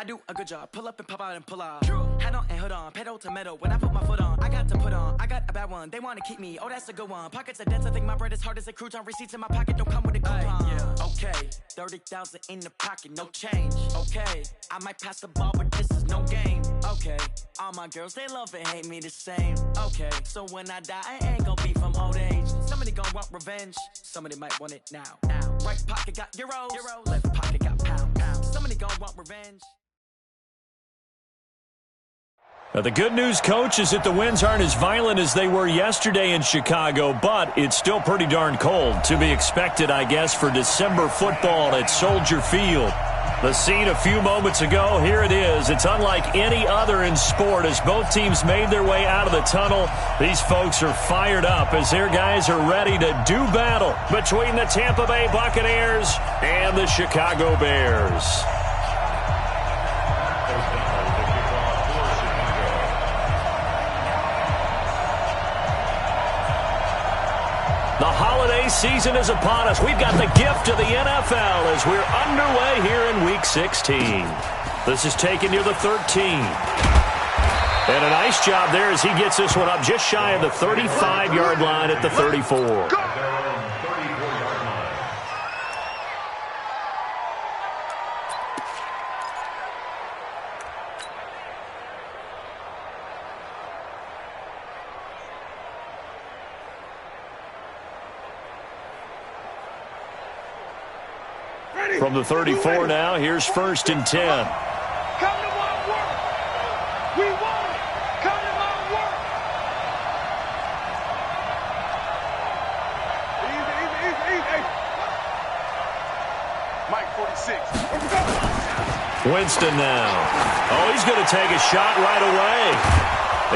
I do a good job. Pull up and pop out and pull out. Hat on and hood on, pedal to metal. When I put my foot on, I got to put on. I got a bad one. They want to keep me. Oh, that's a good one. Pockets are dense. I think my bread is hard as a crouton. Receipts in my pocket don't come with a coupon. Yeah. Okay, 30,000 in the pocket, no change. Okay, I might pass the ball, but this is no game. Okay, all my girls they love and hate me the same. Okay, so when I die, I ain't gonna be from old age. Somebody gonna want revenge. Somebody might want it now. Right pocket got euros. Left pocket got pounds. Somebody gonna want revenge. Now, the good news, Coach, is that the winds aren't as violent as they were yesterday in Chicago, but it's still pretty darn cold. To be expected, I guess, for December football at Soldier Field. The scene a few moments ago, here it is. It's unlike any other in sport as both teams made their way out of the tunnel. These folks are fired up as their guys are ready to do battle between the Tampa Bay Buccaneers and the Chicago Bears. The holiday season is upon us. We've got the gift of the NFL as we're underway here in Week 16. This is taken near the 13. And a nice job there as he gets this one up just shy of the 35-yard line at the 34. From the 34 now, here's 1st and 10. Come to my work. We want it. Come to my work. Easy. Mike 46. Let's go. Winston now. Oh, he's going to take a shot right away.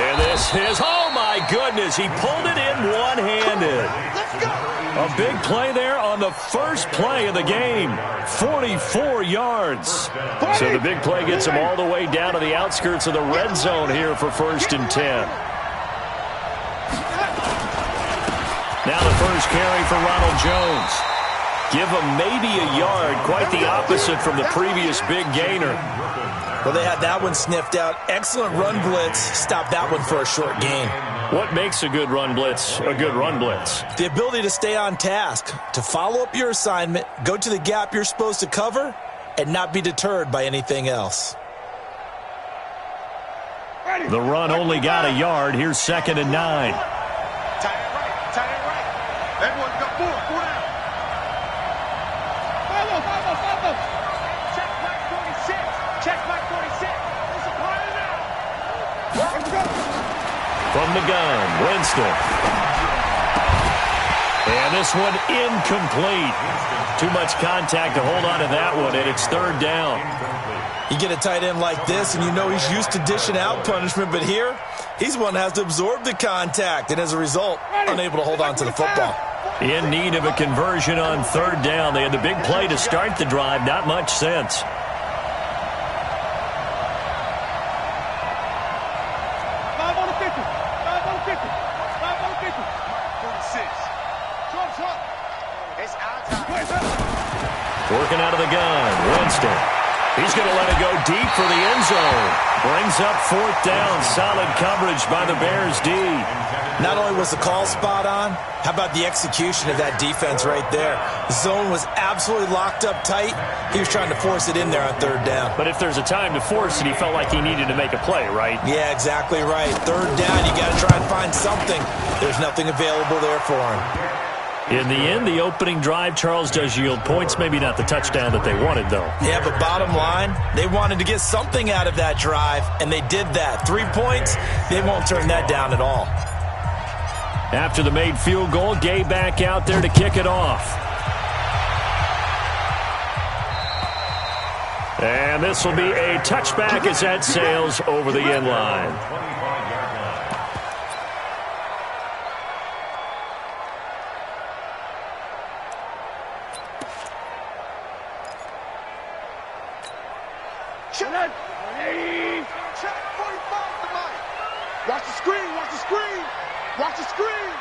And this is, oh my goodness, he pulled it in one-handed. Let's go. A big play there on the first play of the game. 44 yards. So the big play gets him all the way down to the outskirts of the red zone here for 1st and 10. Now the first carry for Ronald Jones. Give him maybe a yard, quite the opposite from the previous big gainer. Well, they had that one sniffed out. Excellent run blitz. Stopped that one for a short gain. What makes a good run blitz a good run blitz? The ability to stay on task, to follow up your assignment, go to the gap you're supposed to cover, and not be deterred by anything else. The run only got a yard. Here's 2nd and 9. Tight end right. Everyone got 4 down. Follow. Check Mike 46. Check Mike 46. It's a party now. Let's go. From the gun, Winston. And this one incomplete. Too much contact to hold on to that one, and it's 3rd down. You get a tight end like this, and you know he's used to dishing out punishment, but here, he's one that has to absorb the contact, and as a result, unable to hold on to the football. In need of a conversion on 3rd down. They had the big play to start the drive, not much sense. Working out of the gun, Winston. He's going to let it go deep for the end zone. Brings up 4th down. Solid coverage by the Bears D. Not only was the call spot on, how about the execution of that defense right there? The zone was absolutely locked up tight. He was trying to force it in there on 3rd down. But if there's a time to force it, he felt like he needed to make a play, right? Yeah, exactly right. 3rd down, you got to try and find something. There's nothing available there for him. In the end, the opening drive, Charles, does yield points. Maybe not the touchdown that they wanted, though. Yeah, but bottom line, they wanted to get something out of that drive, and they did that. 3 points, they won't turn that down at all. After the made field goal, Gay back out there to kick it off. And this will be a touchback as that sails over the end line. Watch the screen. Watch the screen.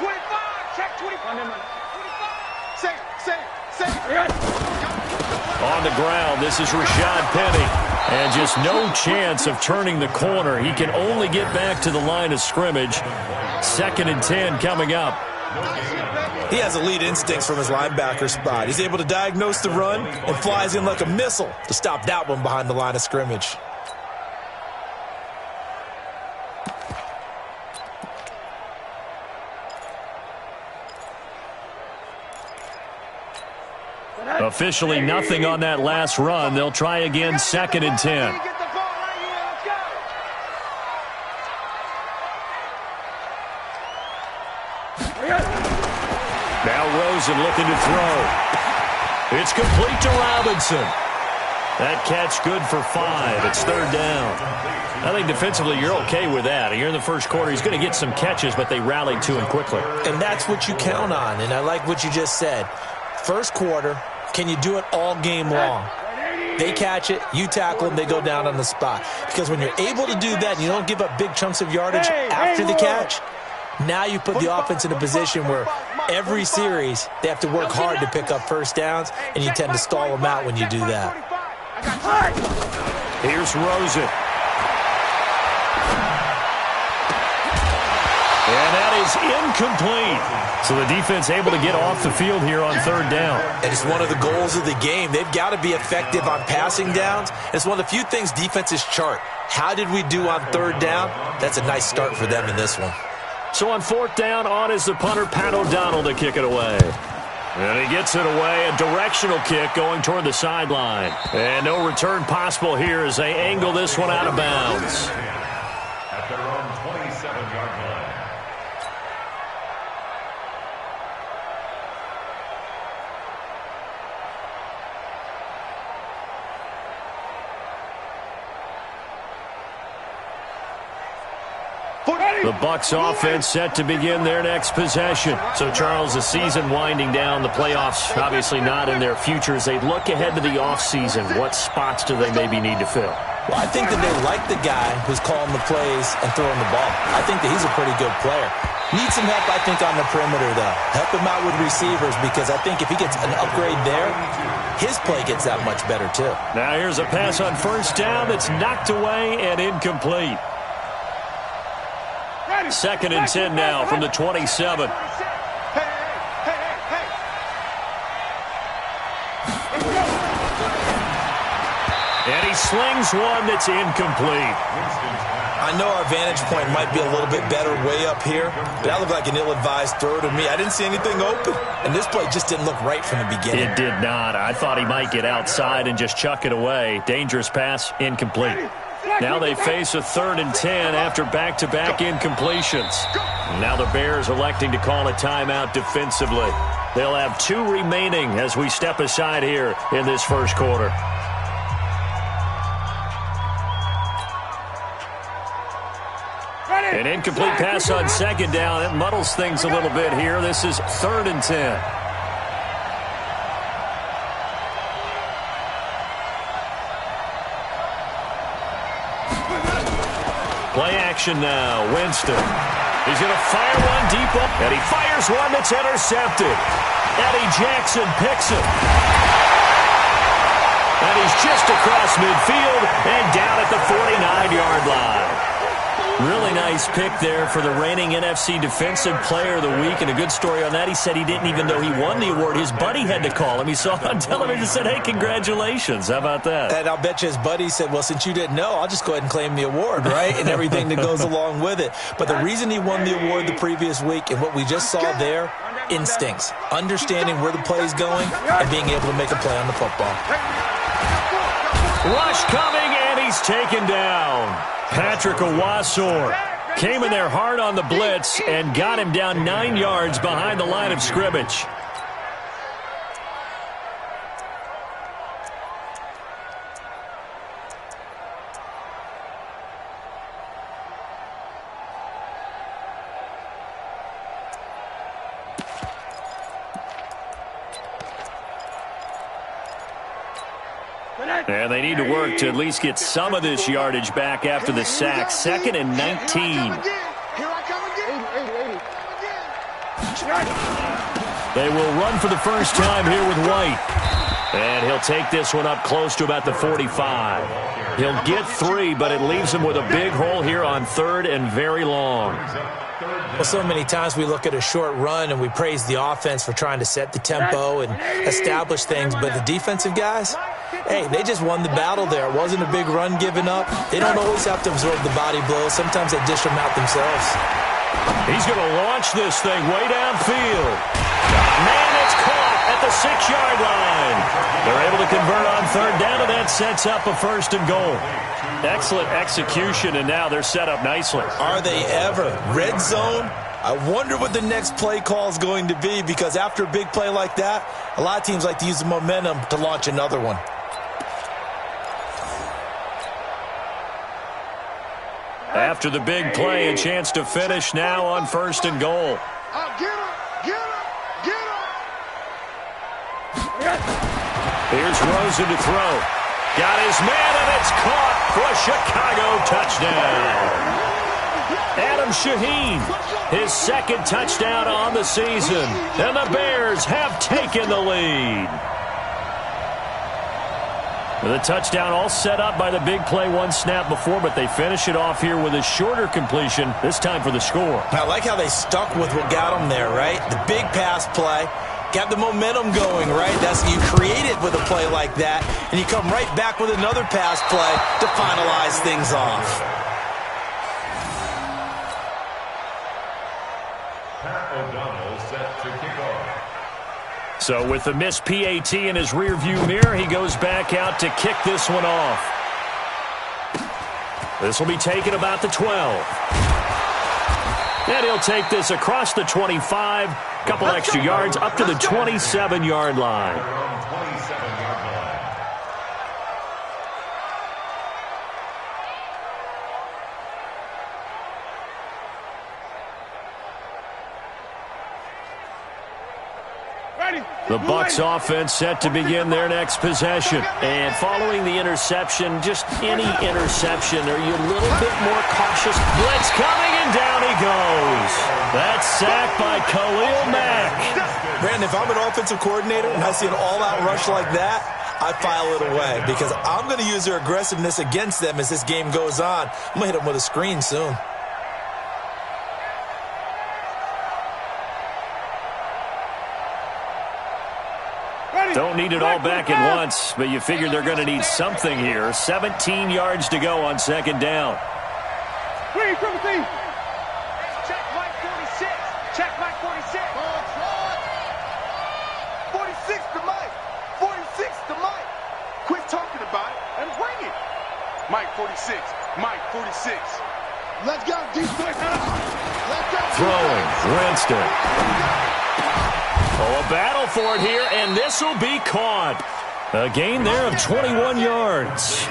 25. Check 25. 25. Say it. On the ground, this is Rashad Penny. And And just no chance of turning the corner. He can only get back to the line of scrimmage. 2nd and 10 coming up. He has elite instincts from his linebacker spot. He's able to diagnose the run and flies in like a missile to stop that one behind the line of scrimmage. Officially nothing on that last run. They'll try again, 2nd and 10. Now Rosen looking to throw. It's complete to Robinson. That catch good for 5. It's 3rd down. I think defensively you're okay with that. Here in the first quarter, he's going to get some catches, but they rallied to him quickly. And that's what you count on, and I like what you just said. First quarter, can you do it all game long? They catch it, you tackle them, they go down on the spot. Because when you're able to do that and you don't give up big chunks of yardage after the catch, now you put the offense in a position where every series they have to work hard to pick up first downs, and you tend to stall them out when you do that. Here's Rosen. And that is incomplete. So the defense able to get off the field here on 3rd down. And it's one of the goals of the game. They've got to be effective on passing downs. It's one of the few things defenses chart. How did we do on 3rd down? That's a nice start for them in this one. So on 4th down, on is the punter, Pat O'Donnell, to kick it away. And he gets it away, a directional kick going toward the sideline. And no return possible here as they angle this one out of bounds. At their own 27-yard line. The Bucs offense set to begin their next possession. So, Charles, the season winding down, the playoffs obviously not in their future. As they look ahead to the offseason, what spots do they maybe need to fill? Well, I think that they like the guy who's calling the plays and throwing the ball. I think that he's a pretty good player. Needs some help, I think, on the perimeter, though. Help him out with receivers, because I think if he gets an upgrade there, his play gets that much better, too. Now here's a pass on 1st down that's knocked away and incomplete. 2nd and 10 now from the 27. And he slings one that's incomplete. I know our vantage point might be a little bit better way up here, but that looked like an ill-advised throw to me. I didn't see anything open, and this play just didn't look right from the beginning. It did not. I thought he might get outside and just chuck it away. Dangerous pass, incomplete. Now they face a 3rd and 10 after back-to-back incompletions. Now the Bears electing to call a timeout defensively. They'll have 2 remaining as we step aside here in this first quarter. An incomplete pass on 2nd down. It muddles things a little bit here. This is 3rd and 10. Play action now. Winston. He's going to fire one deep up, and he fires one that's intercepted. Eddie Jackson picks it. And he's just across midfield and down at the 49-yard line. Really nice pick there for the reigning NFC Defensive Player of the Week. And a good story on that, he said he didn't even know he won the award. His buddy had to call him. He saw it on television and said, hey, congratulations. How about that? And I'll bet you his buddy said, well, since you didn't know, I'll just go ahead and claim the award, right? And everything that goes along with it. But the reason he won the award the previous week and what we just saw there, instincts, understanding where the play is going and being able to make a play on the football. Rush coming, and he's taken down. Patrick Owasor came in there hard on the blitz and got him down 9 yards behind the line of scrimmage. And they need to work to at least get some of this yardage back after the sack. 2nd and 19. They will run for the first time here with White. And he'll take this one up close to about the 45. He'll get 3, but it leaves him with a big hole here on 3rd and very long. Well, so many times we look at a short run and we praise the offense for trying to set the tempo and establish things, but the defensive guys, hey, they just won the battle there. It wasn't a big run given up. They don't always have to absorb the body blows. Sometimes they dish them out themselves. He's going to launch this thing way downfield. Man, it's caught at the 6-yard line. They're able to convert on 3rd down, and that sets up a 1st and goal. Excellent execution, and now they're set up nicely. Are they ever? Red zone? I wonder what the next play call is going to be, because after a big play like that, a lot of teams like to use the momentum to launch another one. After the big play, a chance to finish now on 1st and goal. Here's Rosen to throw. Got his man, and it's caught for a Chicago touchdown. Adam Shaheen, his 2nd touchdown on the season. And the Bears have taken the lead. The touchdown all set up by the big play 1 snap before, but they finish it off here with a shorter completion, this time for the score. I like how they stuck with what got them there, right? The big pass play. Got the momentum going, right? That's you create it with a play like that, and you come right back with another pass play to finalize things off. Pat O'Donnell set to kick off. So with the missed PAT in his rearview mirror, he goes back out to kick this one off. This will be taken about the 12. And he'll take this across the 25, couple extra yards up to the 27-yard line. Around 27-yard line. The Bucs offense set to begin their next possession. And following the interception, just any interception, are you a little bit more cautious? Blitz coming, and down he goes. That's sacked by Khalil Mack. Brandon, if I'm an offensive coordinator and I see an all-out rush like that, I file it away because I'm going to use their aggressiveness against them as this game goes on. I'm going to hit them with a screen soon. Don't need it all back at once, but you figure they're going to need something here. 17 yards to go on 2nd down. Check Mike 46. Check Mike 46. 46 to Mike. 46 to Mike. Quit talking about it and bring it. Mike 46. Mike 46. Let's go, defense. Let's go. Throwing, Winston. Oh, a battle for it here, and this will be caught. A gain there of 21 yards.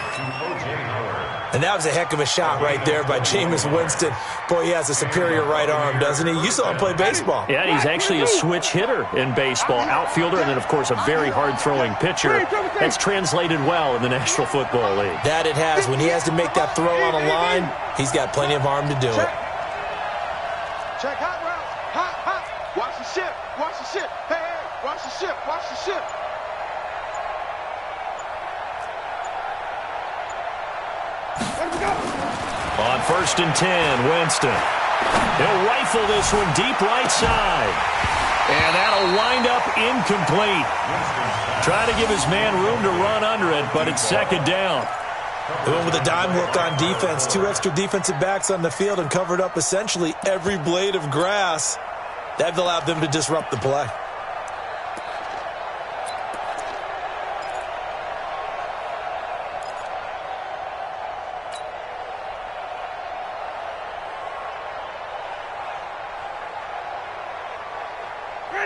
And that was a heck of a shot right there by Jameis Winston. Boy, he has a superior right arm, doesn't he? You saw him play baseball. Yeah, he's actually a switch hitter in baseball, outfielder, and then, of course, a very hard-throwing pitcher. That's translated well in the National Football League. That it has. When he has to make that throw on a line, he's got plenty of arm to do it. Check hot routes. Hot, hot. Watch the ship. Watch the ship. Hey, hey. Watch the ship. Watch the ship. On 1st and 10, Winston. He'll rifle this one deep right side. And that'll wind up incomplete. Trying to give his man room to run under it, but it's 2nd down. They went with a dime look on defense. 2 extra defensive backs on the field and covered up essentially every blade of grass. That allowed them to disrupt the play.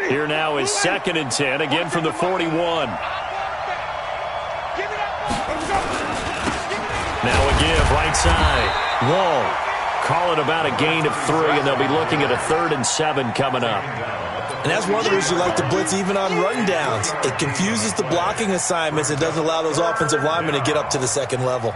Here now is 2nd and 10, again from the 41. Now a give, right side. Wall. Call it about a gain of 3, and they'll be looking at a 3rd and 7 coming up. And that's one of the reasons you like to blitz even on rundowns. It confuses the blocking assignments and doesn't allow those offensive linemen to get up to the 2nd level.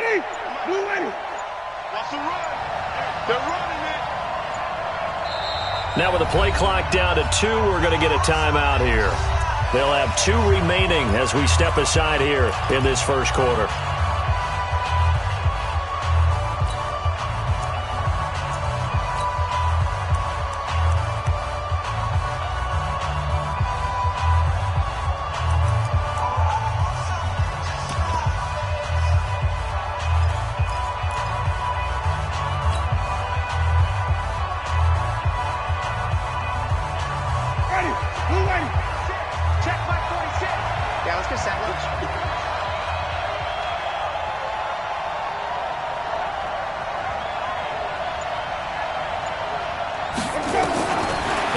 Ready? Blue ready. That's a run. They're running it. Now with the play clock down to 2, we're going to get a timeout here. They'll have 2 remaining as we step aside here in this first quarter.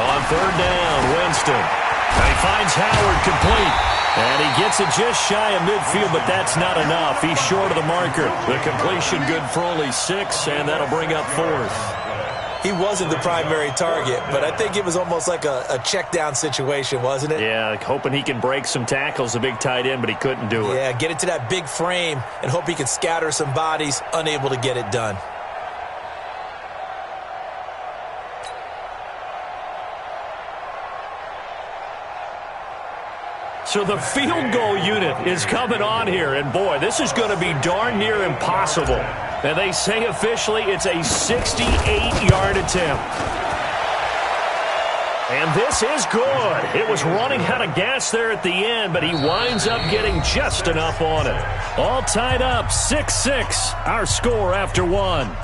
On third down, Winston. And he finds Howard complete. And he gets it just shy of midfield, but that's not enough. He's short of the marker. The completion good for only 6, and that'll bring up 4th. He wasn't the primary target, but I think it was almost like a check down situation, wasn't it? Yeah, hoping he can break some tackles, a big tight end, but he couldn't do it. Yeah, get it to that big frame and hope he can scatter some bodies, unable to get it done. So the field goal unit is coming on here, and boy, this is going to be darn near impossible. And they say officially it's a 68-yard attempt. And this is good. It was running out of gas there at the end, but he winds up getting just enough on it. All tied up, 6-6, our score after 1.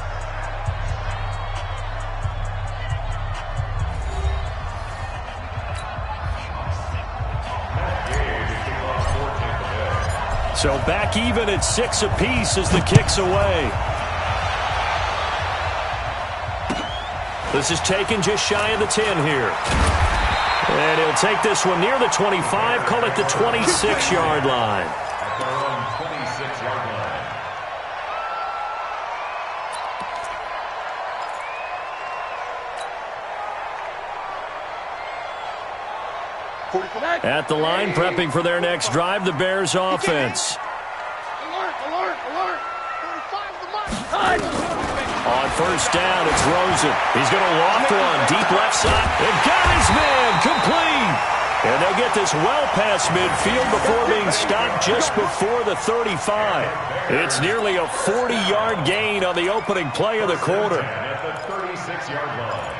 So back even at 6 apiece as the kick's away. This is taken just shy of the 10 here. And he'll take this one near the 25, call it the 26-yard line. At their own 26-yard line. At the line, prepping for their next drive, the Bears offense. Alert. 35's the mark. On first down, it's Rosen. He's going to loft one, deep left side, and got his man complete. And they'll get this well past midfield before being stopped just before the 35. It's nearly a 40-yard gain on the opening play of the quarter. At the 36-yard line.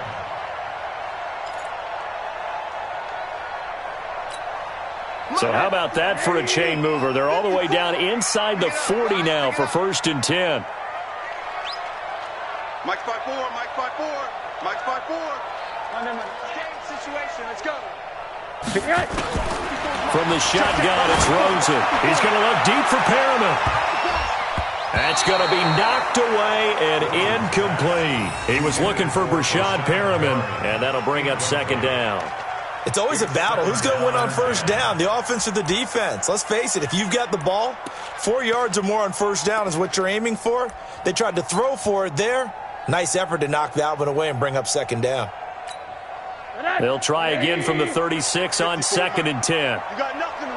So how about that for a chain mover? They're all the way down inside the 40 now for 1st and 10. Mike's 5-4. Mike's 5-4. Game situation. Let's go. From the shotgun, it's Rosen. He's going to look deep for Perriman. That's going to be knocked away and incomplete. He was looking for Brashad Perriman, and that'll bring up 2nd down. It's always a battle. Who's going to win on first down, the offense or the defense? Let's face it, if you've got the ball, 4 yards or more on first down is what you're aiming for. They tried to throw for it there. Nice effort to knock that one away and bring up 2nd down. They'll try again from the 36 on 2nd and 10. You got nothing to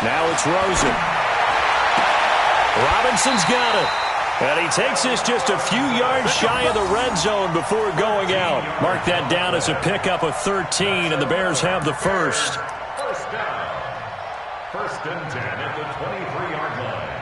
Now it's Rosen. Robinson's got it. And he takes this just a few yards shy of the red zone before going out. Mark that down as a pickup of 13, and the Bears have the first. First down. 1st and 10 at the 23-yard line.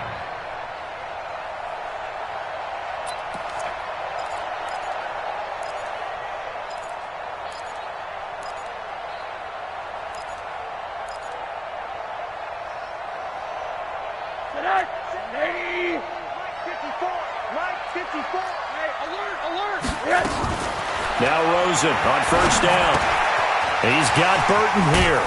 Now Rosen on first down. He's got Burton here.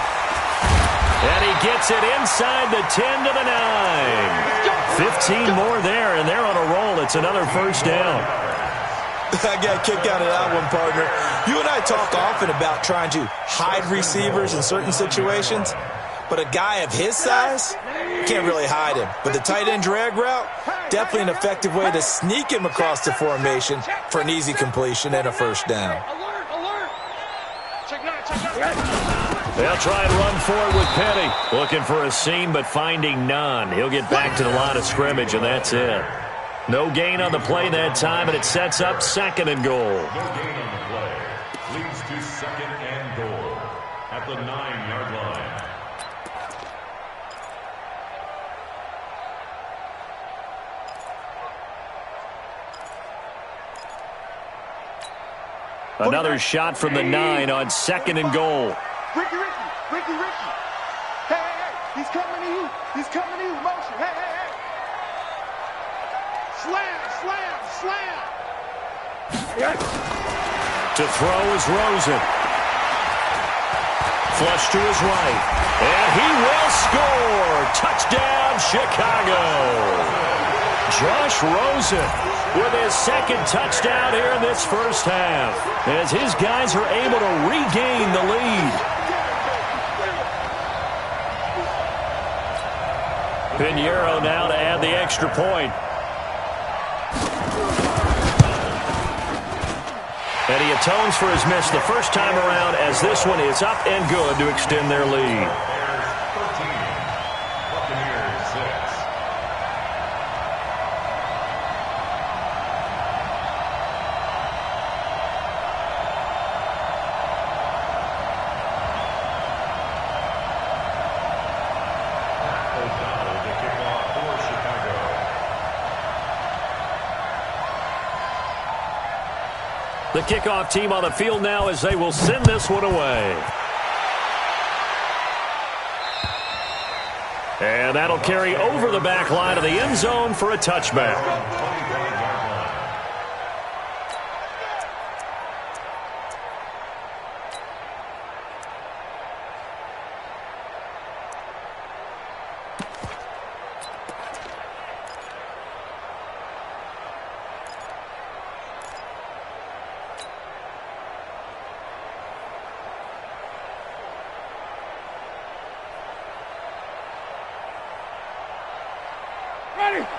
And he gets it inside the 10 to the 9. 15 more there, and they're on a roll. It's another first down. I got a kick out of that one, partner. You and I talk often about trying to hide receivers in certain situations, but a guy of his size, can't really hide him. But the tight end drag route, definitely an effective way to sneak him across the formation for an easy completion and a first down. Alert. Check 9. They'll try and run for it with Penny. Looking for a seam, but finding none. He'll get back to the line of scrimmage, and that's it. No gain on the play that time, and it sets up 2nd and goal. No gain on the play. Leads to 2nd and goal at the 9-yard line. Another shot from the 9 on 2nd and goal. Ricky. Hey. He's coming to you. Motion. Hey. Slam. To throw is Rosen. Flush to his right. And he will score. Touchdown, Chicago. Josh Rosen with his 2nd touchdown here in this first half, as his guys are able to regain the lead. Pinheiro now to add the extra point. And he atones for his miss the first time around, as this one is up and good to extend their lead. The kickoff team on the field now as they will send this one away. And that'll carry over the back line of the end zone for a touchback.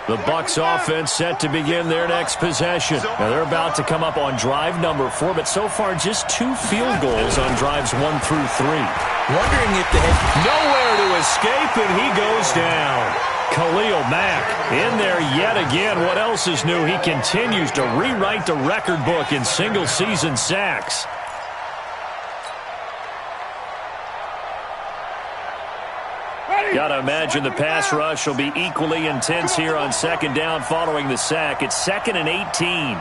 The Bucs offense set to begin their next possession. Now they're about to come up on drive number 4, but so far just 2 field goals on drives 1 through 3. Wondering if they had nowhere to escape, and he goes down. Khalil Mack in there yet again. What else is new? He continues to rewrite the record book in single-season sacks. Got to imagine the pass rush will be equally intense here on 2nd down following the sack. It's 2nd and 18.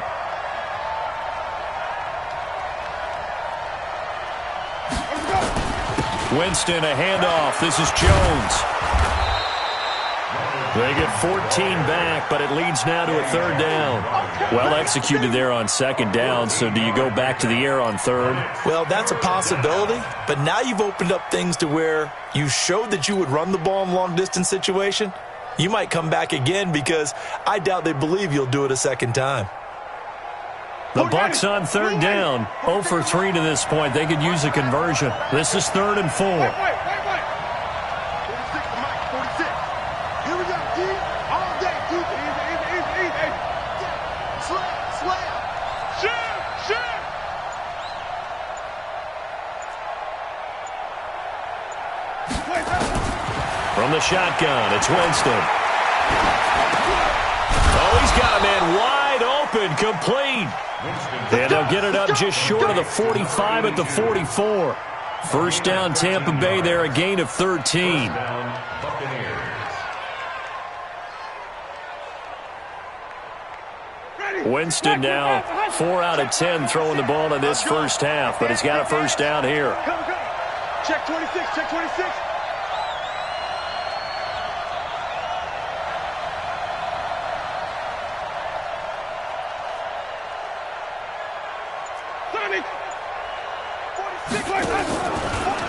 Winston, a handoff. This is Jones. They get 14 back, but it leads now to a 3rd down. Well executed there on 2nd down, so do you go back to the air on 3rd? Well, that's a possibility, but now you've opened up things to where you showed that you would run the ball in a long-distance situation. You might come back again, because I doubt they believe you'll do it a 2nd time. The Bucs on 3rd down, 0 for 3 to this point. They could use a conversion. This is 3rd and 4. 46 to Mike, 46. Here we go, D. All day, D. Easy. Slam. Shoot. From the shotgun, it's Winston. Oh, he's got a man wide open, complete. And they'll get it up just short of the 45 at the 44. First down, Tampa Bay there, a gain of 13. Winston now 4 out of 10 throwing the ball in this first half, but he's got a first down here. Check 26, check 26.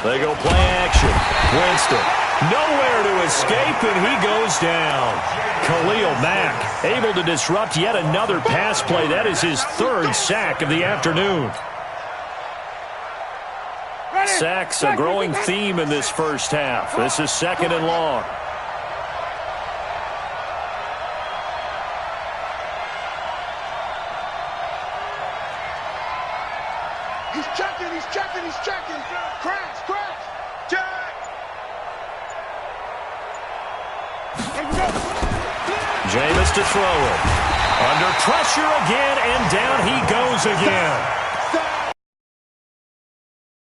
They go play action. Winston, nowhere to escape, and he goes down. Khalil Mack able to disrupt yet another pass play. That is his 3rd sack of the afternoon. Sacks, a growing theme in this first half. This is 2nd and long. He's checking. Crash. Jameis to throw it. Under pressure again, and down he goes again.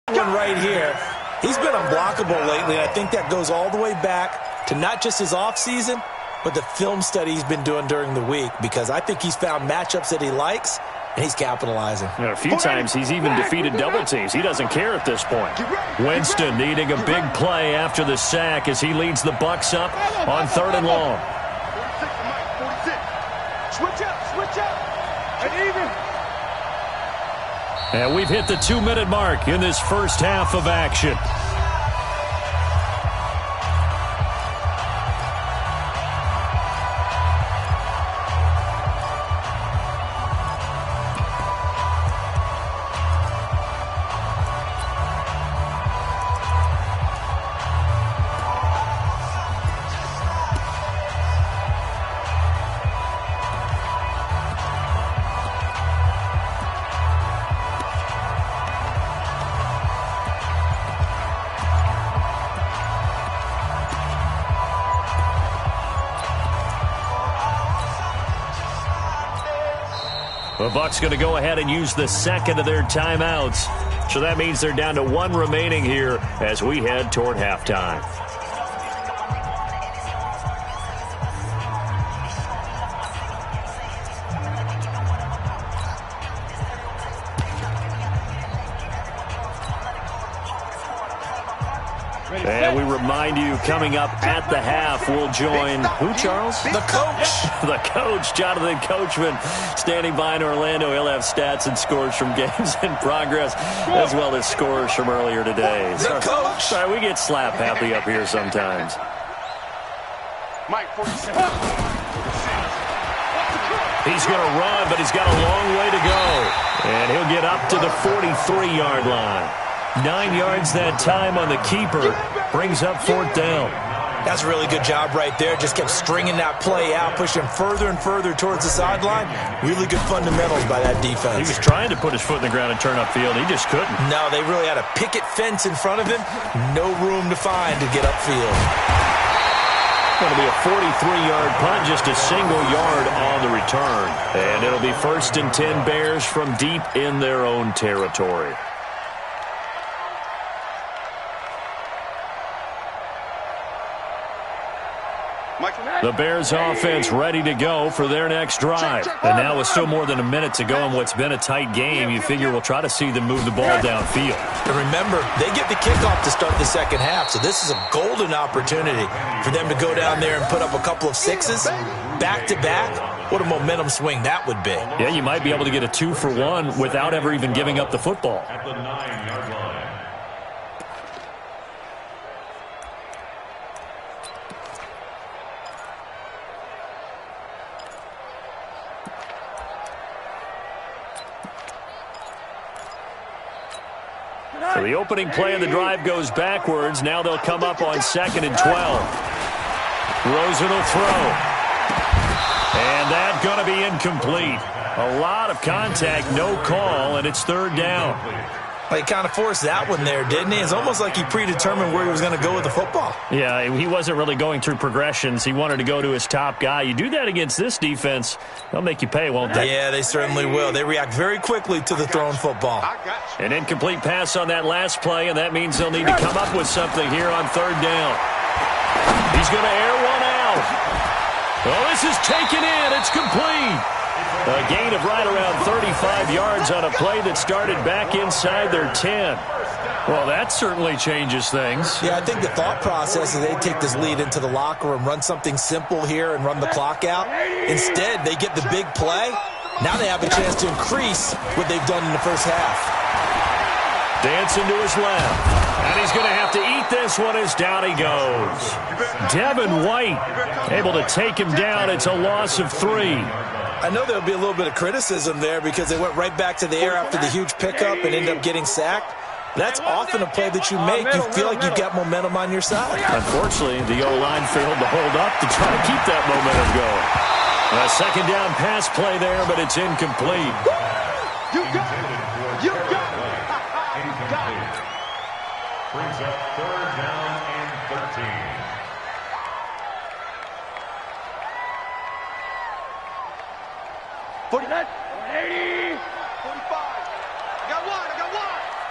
One right here. He's been unblockable lately, and I think that goes all the way back to not just his offseason, but the film study he's been doing during the week, because I think he's found matchups that he likes, and he's capitalizing. A few times he's even defeated double teams. He doesn't care at this point. Winston needing a big play after the sack as he leads the Bucs up on 3rd and long. 46. Switch up, and even. And we've hit the 2-minute mark in this first half of action. The Bucs going to go ahead and use the second of their timeouts. So that means they're down to 1 remaining here as we head toward halftime. And we remind you, coming up at the half, we'll join who, Charles? The coach. The coach, Jonathan Coachman, standing by in Orlando. He'll have stats and scores from games in progress, as well as scores from earlier today. The coach. Sorry, we get slap happy up here sometimes. Mike, 47. He's going to run, but he's got a long way to go. And he'll get up to the 43-yard line. 9 yards that time on the keeper. Brings up 4th down. That's a really good job right there. Just kept stringing that play out, pushing further and further towards the sideline. Really good fundamentals by that defense. He was trying to put his foot in the ground and turn upfield. He just couldn't. No, they really had a picket fence in front of him. No room to find to get upfield. Going to be a 43-yard punt, just a single yard on the return. And it'll be 1st and 10 Bears from deep in their own territory. The Bears offense ready to go for their next drive. And now with still more than a minute to go in what's been a tight game, you figure we'll try to see them move the ball downfield. And remember, they get the kickoff to start the second half, so this is a golden opportunity for them to go down there and put up a couple of sixes back-to-back. What a momentum swing that would be. Yeah, you might be able to get a 2-for-1 without ever even giving up the football. At the 9-yard line. So the opening play of the drive goes backwards. Now they'll come up on 2nd and 12. Rosen will throw. And that's going to be incomplete. A lot of contact, no call, and it's 3rd down. Well, he kind of forced that one there, didn't he? It's almost like he predetermined where he was going to go with the football. Yeah, he wasn't really going through progressions. He wanted to go to his top guy. You do that against this defense, they'll make you pay, won't they? Yeah, they certainly will. They react very quickly to the thrown football. An incomplete pass on that last play, and that means they'll need to come up with something here on 3rd down. He's going to air one out. Oh, this is taken in. It's complete. A gain of right around 35 yards on a play that started back inside their 10. Well, that certainly changes things. Yeah, I think the thought process is they take this lead into the locker room, run something simple here and run the clock out. Instead, they get the big play. Now they have a chance to increase what they've done in the first half. Dancing to his left. And he's going to have to eat this one as down he goes. Devin White able to take him down. It's a loss of 3. I know there'll be a little bit of criticism there because they went right back to the air after the huge pickup and ended up getting sacked. That's often a play that you make. You feel like you've got momentum on your side. Unfortunately, the O-line failed to hold up to try to keep that momentum going. A 2nd down pass play there, but it's incomplete. You got it. You got it. Brings up 3rd down and 13. 40. 80. 45. I got one.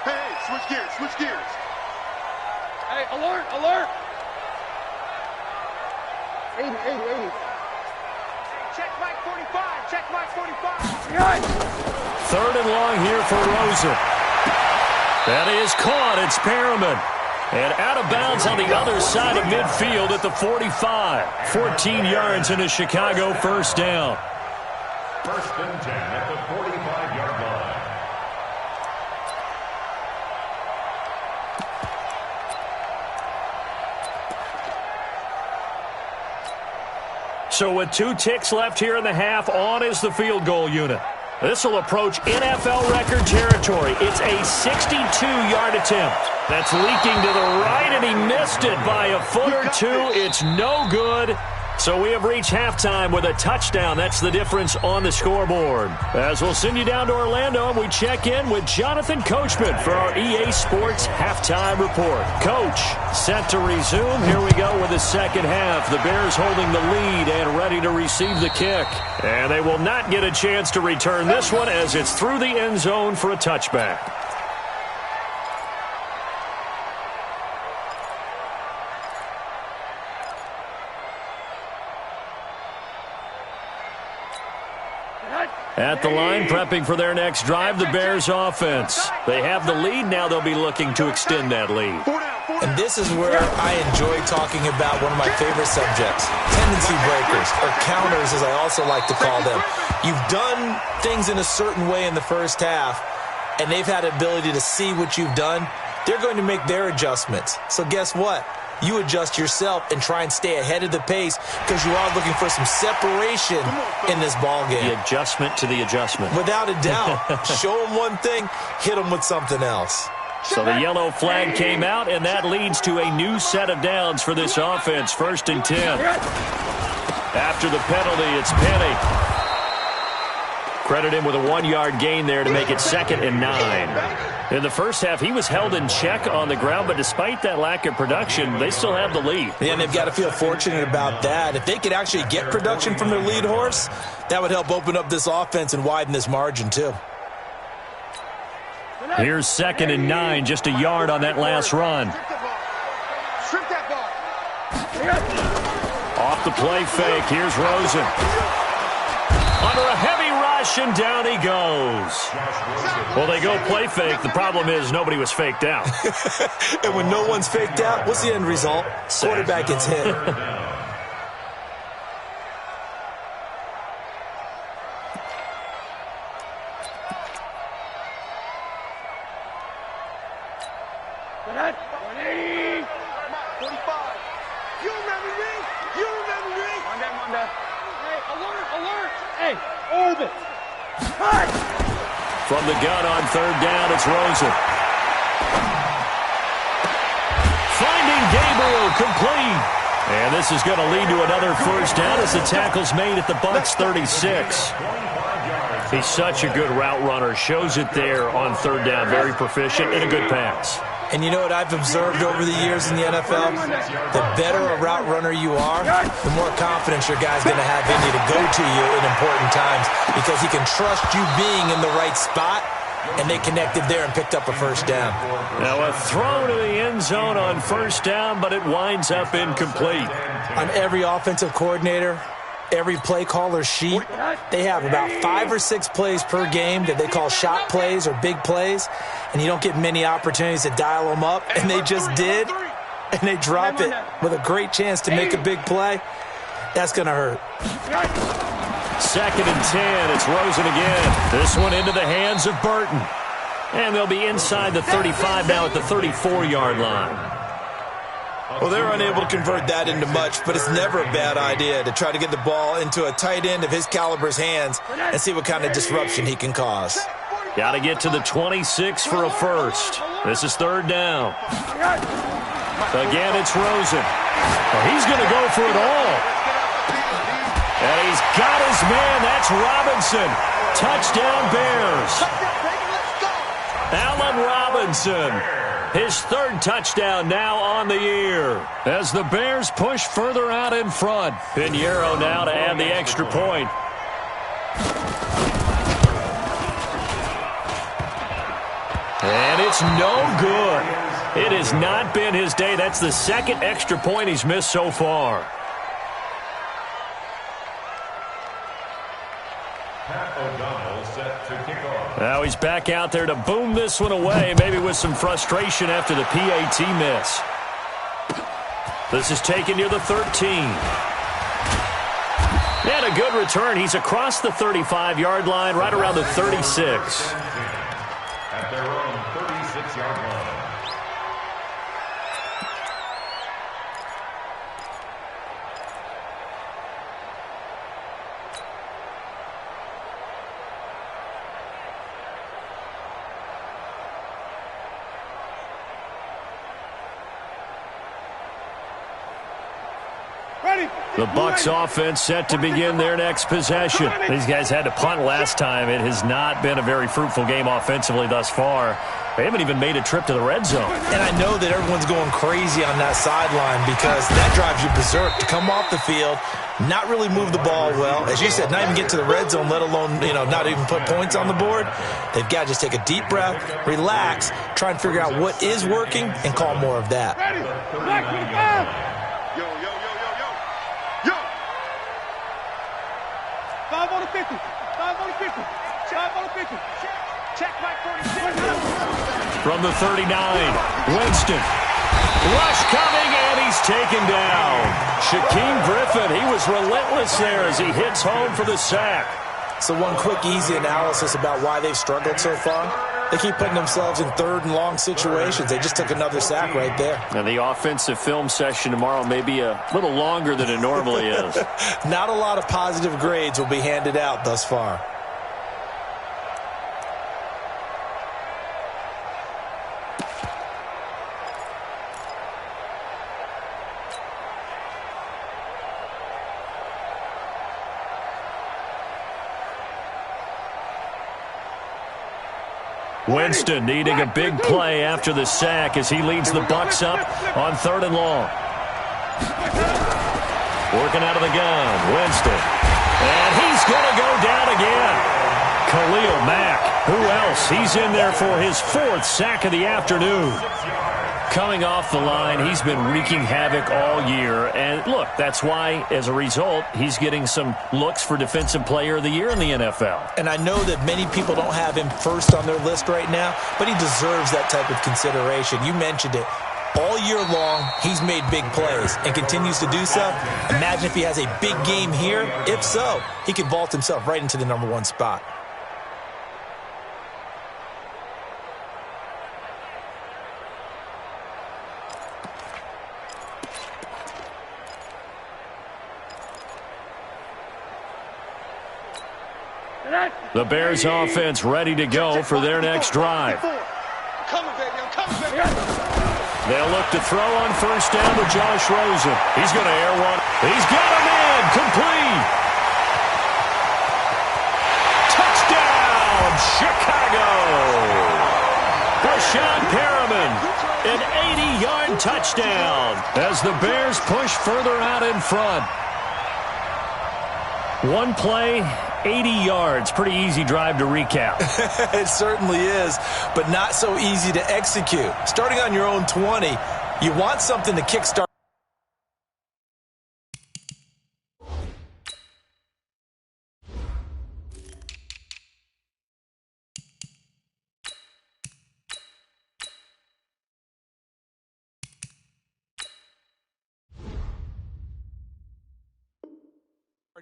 Hey, switch gears. Hey, alert. 80. Check Mike 45. Third and long here for Rosen. That is caught. It's Perriman. And out of bounds on the other side of midfield at the 45. 14 yards and a Chicago first down. First and 10 at the 45-yard line. So with 2 ticks left here in the half, on is the field goal unit. This will approach NFL record territory. It's a 62-yard attempt. That's leaking to the right, and he missed it by a foot or two. It's no good. So we have reached halftime with a touchdown. That's the difference on the scoreboard. As we'll send you down to Orlando, and we check in with Jonathan Coachman for our EA Sports Halftime Report. Coach, set to resume. Here we go with the second half. The Bears holding the lead and ready to receive the kick. And they will not get a chance to return this one as it's through the end zone for a touchback. At the line, prepping for their next drive, the Bears offense. They have the lead. Now they'll be looking to extend that lead. And this is where I enjoy talking about one of my favorite subjects, tendency breakers, or counters as I also like to call them. You've done things in a certain way in the first half, and they've had the ability to see what you've done. They're going to make their adjustments. So guess what? You adjust yourself and try and stay ahead of the pace because you are looking for some separation in this ball game. The adjustment to the adjustment. Without a doubt. Show them one thing, hit them with something else. So the yellow flag came out, and that leads to a new set of downs for this offense. 1st and 10. After the penalty, it's Penny. Credit him with a 1-yard gain there to make it 2nd and 9. In the first half, he was held in check on the ground, but despite that lack of production, they still have the lead. Yeah, and they've got to feel fortunate about that. If they could actually get production from their lead horse, that would help open up this offense and widen this margin too. Here's 2nd and 9, just a yard on that last run. Strip that ball. Off the play fake, here's Rosen. Under a heavy rush, and down he goes. Well, they go play fake. The problem is nobody was faked out. And when no one's faked out, what's the end result? Quarterback gets hit. From the gun on 3rd down, it's Rosen. Finding Gabriel, complete. And this is going to lead to another first down as the tackle's made at the Bucs 36. He's such a good route runner. Shows it there on 3rd down. Very proficient and a good pass. And you know what I've observed over the years in the NFL? The better a route runner you are, the more confidence your guy's going to have in you to go to you in important times because he can trust you being in the right spot, and they connected there and picked up a first down. Now a throw to the end zone on 1st down, but it winds up incomplete. On every offensive coordinator, every play caller sheet, they have about 5 or 6 plays per game that they call shot plays or big plays, and you don't get many opportunities to dial them up, and they just did, and they drop it with a great chance to make a big play. That's going to hurt. 2nd and 10. It's Rosen again. This one into the hands of Burton. And they'll be inside the 35 now at the 34-yard line. Well, they're unable to convert that into much, but it's never a bad idea to try to get the ball into a tight end of his caliber's hands and see what kind of disruption he can cause. Got to get to the 26 for a first. This is 3rd down. Again, it's Rosen. Well, he's going to go for it all. And he's got his man. That's Robinson. Touchdown, Bears. Allen Robinson. His 3rd touchdown now on the year as the Bears push further out in front. Pinheiro now to add the extra point. And it's no good. It has not been his day. That's the second extra point he's missed so far. Now he's back out there to boom this one away, maybe with some frustration after the PAT miss. This is taken near the 13. And a good return. He's across the 35-yard line, right around the 36. At their own 36-yard line. The Bucs offense set to begin their next possession. These guys had to punt last time. It has not been a very fruitful game offensively thus far. They haven't even made a trip to the red zone. And I know that everyone's going crazy on that sideline because that drives you berserk to come off the field, not really move the ball well. As you said, not even get to the red zone, let alone, not even put points on the board. They've got to just take a deep breath, relax, try and figure out what is working, and call more of that. Yo, yo, yo, yo, yo. Yo! 5 on the 50. 5 on the 50. 5 on the 50. Check Mike 46. From the 39, Winston. Rush coming, and he's taken down. Shaquem Griffin, he was relentless there as he hits home for the sack. So one quick, easy analysis about why they've struggled so far. They keep putting themselves in third and long situations. They just took another sack right there. And the offensive film session tomorrow may be a little longer than it normally is. Not a lot of positive grades will be handed out thus far. Winston needing a big play after the sack as he leads the Bucs up on 3rd and long. Working out of the gun, Winston. And he's going to go down again. Khalil Mack, who else? He's in there for his 4th sack of the afternoon. Coming off the line, he's been wreaking havoc all year. And look, that's why, as a result, he's getting some looks for Defensive Player of the Year in the NFL. And I know that many people don't have him first on their list right now, but he deserves that type of consideration. You mentioned it. All year long, he's made big plays and continues to do so. Imagine if he has a big game here. If so, he could vault himself right into the #1 spot. The Bears offense ready to go for their next drive. They'll look to throw on 1st down to Josh Rosen. He's going to air one. He's got him in. Complete. Touchdown, Chicago. Brashad Perriman, an 80-yard touchdown as the Bears push further out in front. One play, 80 yards. Pretty easy drive to recap. It certainly is, but not so easy to execute. Starting on your own 20, you want something to kickstart.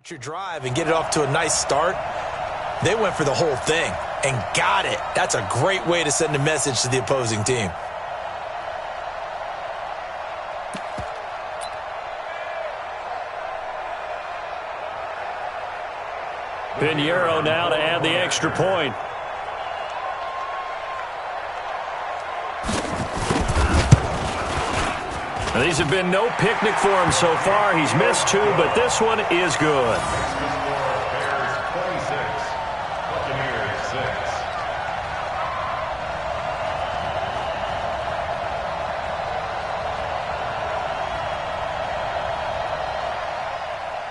Your drive and get it off to a nice start. They went for the whole thing and got it. That's a great way to send a message to the opposing team. Pinheiro now to add the extra point. Now, these have been no picnic for him so far. He's missed 2, but this one is good. Bears 26, Buccaneers 6.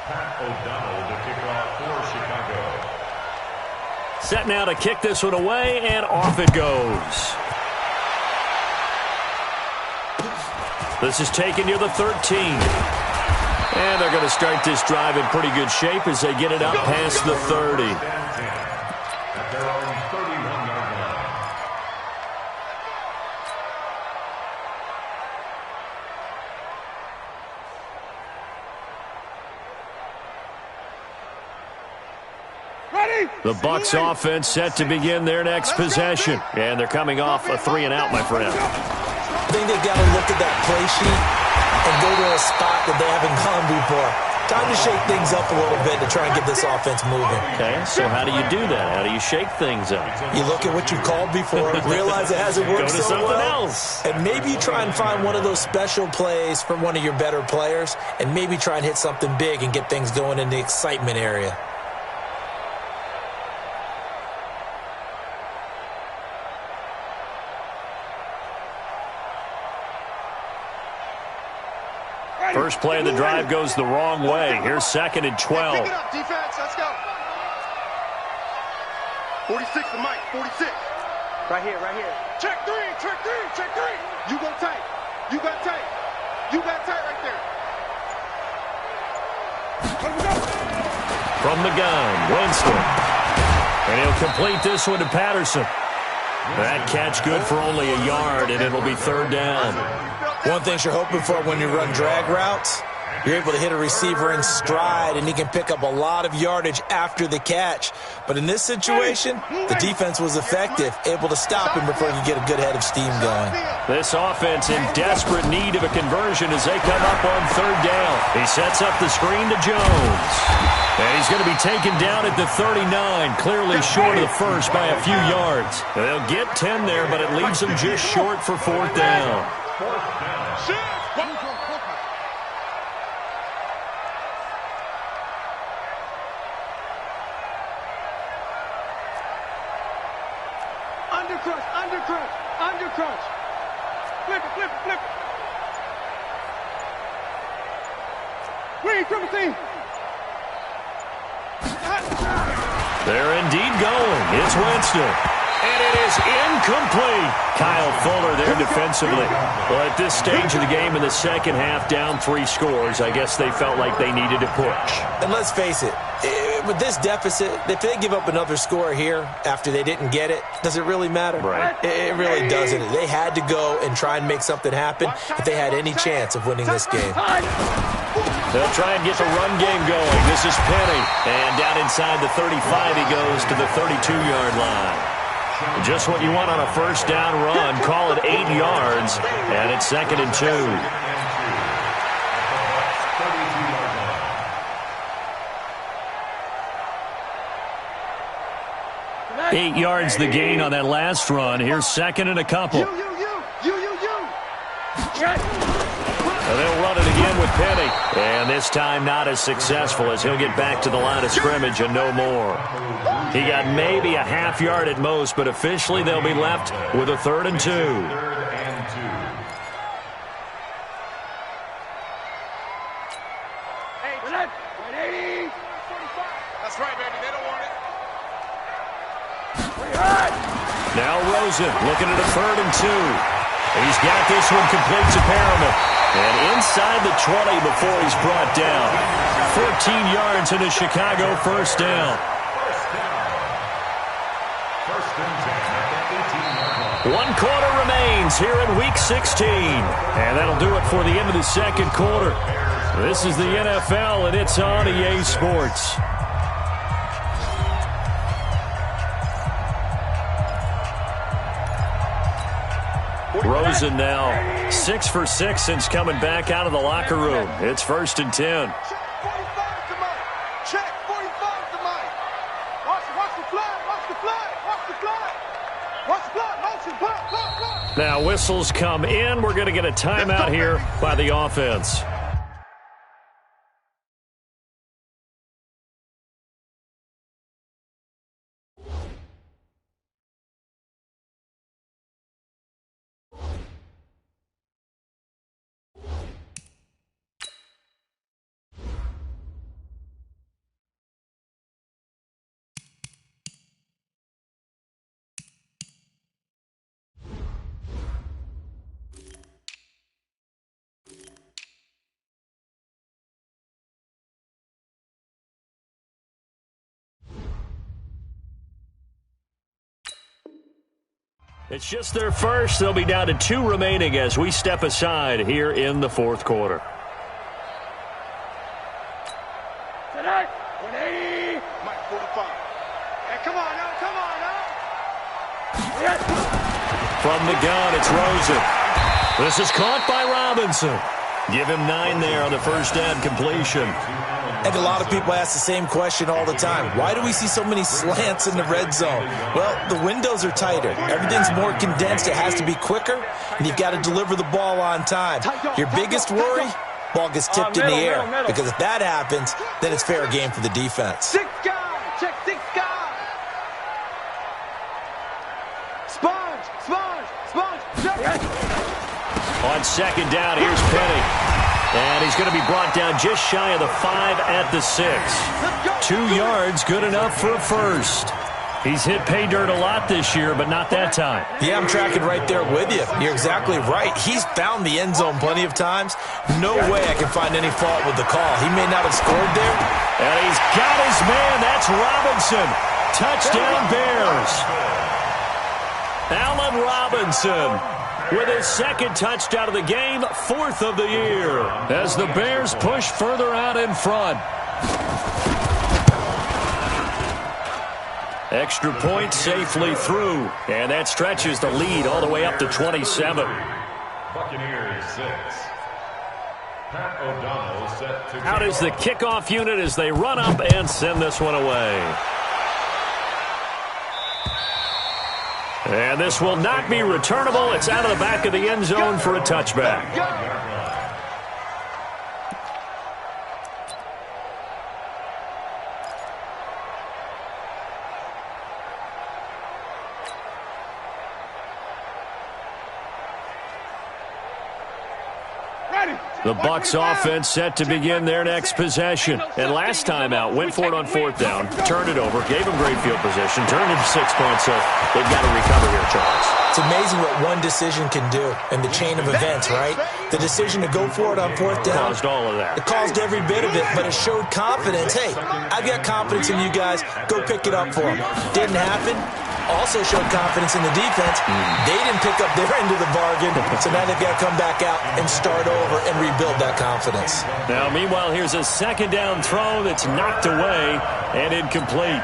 Pat O'Donnell to kick off for Chicago. Set now to kick this one away, and off it goes. This is taken near the 13. And they're going to start this drive in pretty good shape as they get it up past the 30. At their own 31-yard line. Ready? The Bucs offense set to begin their next possession. And they're coming off a 3-and-out, my friend. I think they've got to look at that play sheet and go to a spot that they haven't gone before. Time to shake things up a little bit to try and get this offense moving. Okay, so how do you do that? How do you shake things up? You look at what you called before, realize it hasn't worked Go to so something well, else. and maybe you try and find one of those special plays from one of your better players, and maybe try and hit something big and get things going in the excitement area. First play of the drive goes the wrong way. Here's 2nd and 12. Pick it up, defense. Let's go. 46 to Mike. 46. Right here, right here. Check three. Check three. Check three. You go tight. You got tight. You got tight right there. From the gun, Winston. And he'll complete this one to Patterson. That catch good for only a yard, and it'll be 3rd down. One thing you're hoping for when you run drag routes, you're able to hit a receiver in stride, and he can pick up a lot of yardage after the catch. But in this situation, the defense was effective, able to stop him before he could get a good head of steam going. This offense in desperate need of a conversion as they come up on 3rd down. He sets up the screen to Jones. And he's going to be taken down at the 39, clearly short of the first by a few yards. They'll get 10 there, but it leaves them just short for 4th down. Undercrunch, undercrunch, undercrunch. Flip it, flip it, flip it. Green, triple team. They're indeed going. It's Winston. And it is incomplete. Kyle Fuller there defensively. Well, at this stage of the game in the second half, down 3 scores, I guess they felt like they needed to push. And let's face it, with this deficit, if they give up another score here after they didn't get it, does it really matter? Right. It really doesn't. They had to go and try and make something happen if they had any chance of winning this game. They'll try and get the run game going. This is Penny. And down inside the 35, he goes to the 32-yard line. Just what you want on a first down run. Call it 8 yards, and it's 2nd and 2. 8 yards the gain on that last run. Here's 2nd and a couple. You. And they'll run it again with Penny. And this time not as successful as he'll get back to the line of scrimmage and no more. He got maybe a half yard at most, but officially they'll be left with a 3rd and 2. That's right, baby. They don't want it. Now Rosen looking at a 3rd and 2. He's got this one complete to Perriman. And inside the 20 before he's brought down. 14 yards and a Chicago first down. One quarter remains here in Week 16. And that'll do it for the end of the second quarter. This is the NFL, and it's on EA Sports. Rosen now 6 for 6 since coming back out of the locker room. It's 1st and 10. Check 45 to Mike. Check 45 to Mike. Watch the flag. Watch the flag. Watch the flag. Watch the flag. Motion. Block. Now whistles come in. We're going to get a timeout here by the offense. It's just their first. They'll be down to 2 remaining as we step aside here in the fourth quarter. Tonight, 180. Mike 45. Hey, come on now, come on now. From the gun, it's Rosen. This is caught by Robinson. Give him 9 there on the first down completion. I think a lot of people ask the same question all the time. Why do we see so many slants in the red zone? Well, the windows are tighter. Everything's more condensed. It has to be quicker, and you've got to deliver the ball on time. Your biggest worry, ball gets tipped in the air. Because if that happens, then it's fair game for the defense. 6 guys, check 6 guys. Sponge, sponge, sponge. On second down, here's Penny. And he's going to be brought down just shy of the 5 at the 6. 2 yards, good enough for a first. He's hit pay dirt a lot this year, but not that time. Yeah, I'm tracking right there with you. You're exactly right. He's found the end zone plenty of times. No way I can find any fault with the call. He may not have scored there. And he's got his man. That's Robinson. Touchdown, Bears. Allen Robinson with his second touchdown of the game, 4th of the year, as the Bears push further out in front. Extra point safely through, and that stretches the lead all the way up to 27. Buccaneers 6. Pat O'Donnell set to Out is the kickoff unit as they run up and send this one away. And this will not be returnable. It's out of the back of the end zone for a touchback. The Bucs offense set to begin their next possession. And last time out, went for it on 4th down, turned it over, gave them great field position, turned into 6 points, so they've got to recover here, Charles. It's amazing what one decision can do in the chain of events, right? The decision to go for it on 4th down. Caused all of that. It caused every bit of it, but it showed confidence. Hey, I've got confidence in you guys. Go pick it up for them. Didn't happen. Also showed confidence in the defense. They didn't pick up their end of the bargain, so now they've got to come back out and start over and rebuild that confidence. Now, meanwhile, here's a second down throw that's knocked away and incomplete.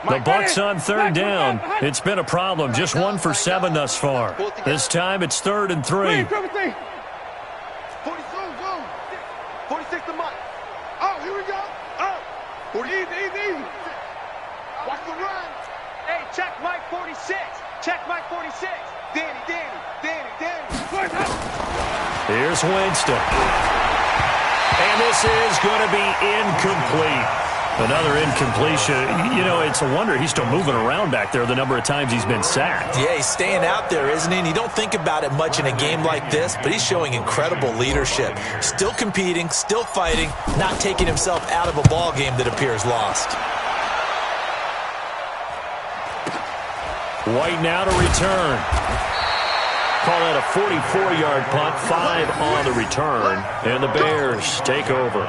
The Bucs on 3rd down. It's been a problem. Just 1 for 7 thus far. This time it's 3rd and 3. 46 to Mike. Oh, here we go. Oh, 40. Easy. Watch the run. Hey, check Mike 46. Check Mike 46. Danny. Here's Winston. And this is going to be incomplete. Another incompletion. You know, it's a wonder he's still moving around back there the number of times he's been sacked. Yeah, he's staying out there, isn't he? And you don't think about it much in a game like this, but he's showing incredible leadership. Still competing, still fighting, not taking himself out of a ball game that appears lost. White now to return. Call that a 44-yard punt, 5 on the return, and the Bears take over.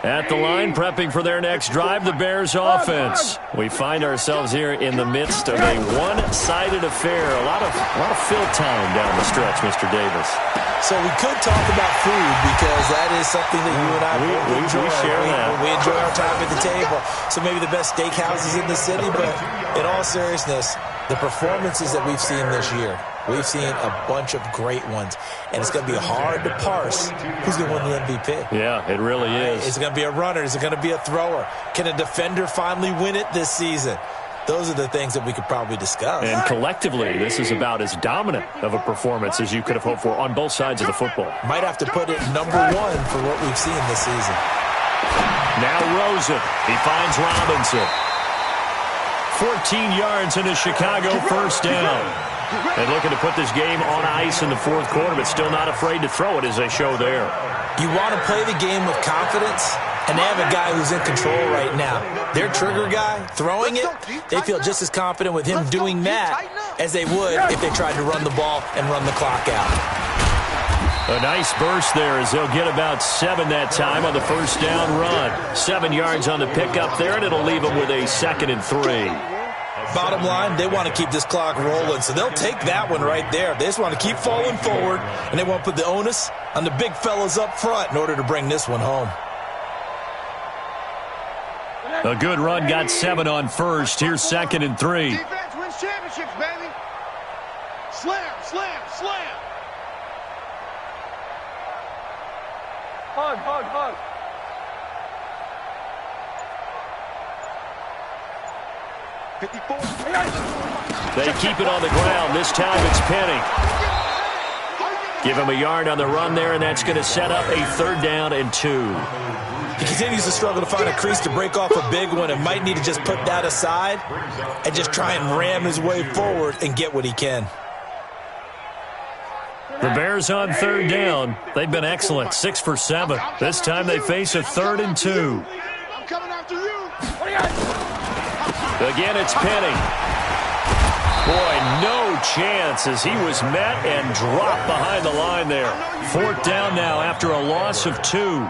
At the line, prepping for their next drive, the Bears offense. We find ourselves here in the midst of a one-sided affair. A lot of fill time down the stretch, Mr. Davis. So we could talk about food because that is something that you and I enjoy. We share that. We enjoy our time at the table. So maybe the best steakhouses in the city, but in all seriousness, the performances that we've seen this year, we've seen a bunch of great ones, and it's going to be hard to parse who's going to win the MVP. Yeah, it really is. Is it going to be a runner? Is it going to be a thrower? Can a defender finally win it this season? Those are the things that we could probably discuss. And collectively, this is about as dominant of a performance as you could have hoped for on both sides of the football. Might have to put it #1 for what we've seen this season. Now Rosen. He finds Robinson. 14 yards in a Chicago first down. And looking to put this game on ice in the fourth quarter, but still not afraid to throw it as they show there. You want to play the game with confidence, and they have a guy who's in control right now. Their trigger guy, throwing it, they feel just as confident with him doing that as they would if they tried to run the ball and run the clock out. A nice burst there as they'll get about 7 that time on the first down run. 7 yards on the pickup there, and it'll leave them with a 2nd and 3. Bottom line, they want to keep this clock rolling, so they'll take that one right there. They just want to keep falling forward, and they want to put the onus on the big fellas up front in order to bring this one home. A good run got 7 on first. Here's 2nd and 3. Defense wins championships, baby. Slam, slam, slam. Hug, hug, hug. They keep it on the ground. This time it's Penny. Give him a yard on the run there, and that's going to set up a 3rd down and 2. He continues to struggle to find a crease to break off a big one and might need to just put that aside and just try and ram his way forward and get what he can. The Bears on 3rd down. They've been excellent, 6 for 7. This time they face a 3rd and 2. I'm coming after you. Again, it's Penny. Boy, no chance as he was met and dropped behind the line there. 4th down now after a loss of 2.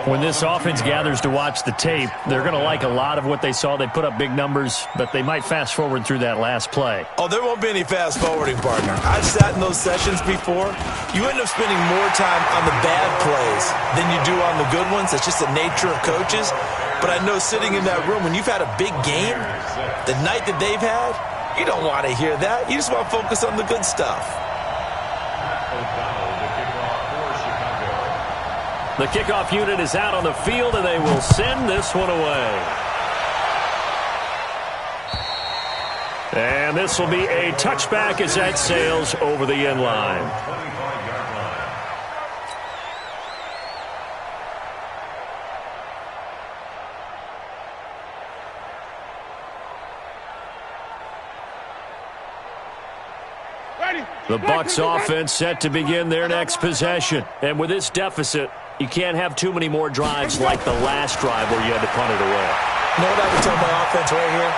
When this offense gathers to watch the tape, they're going to like a lot of what they saw. They put up big numbers, but they might fast forward through that last play. Oh, there won't be any fast forwarding, partner. I've sat in those sessions before. You end up spending more time on the bad plays than you do on the good ones. That's just the nature of coaches. But I know sitting in that room, when you've had a big game, the night that they've had, you don't want to hear that. You just want to focus on the good stuff. The kickoff unit is out on the field, and they will send this one away. And this will be a touchback as that sails over the end line. The Bucs offense set to begin their next possession. And with this deficit, you can't have too many more drives like the last drive where you had to punt it away. You know what I would tell my offense right here?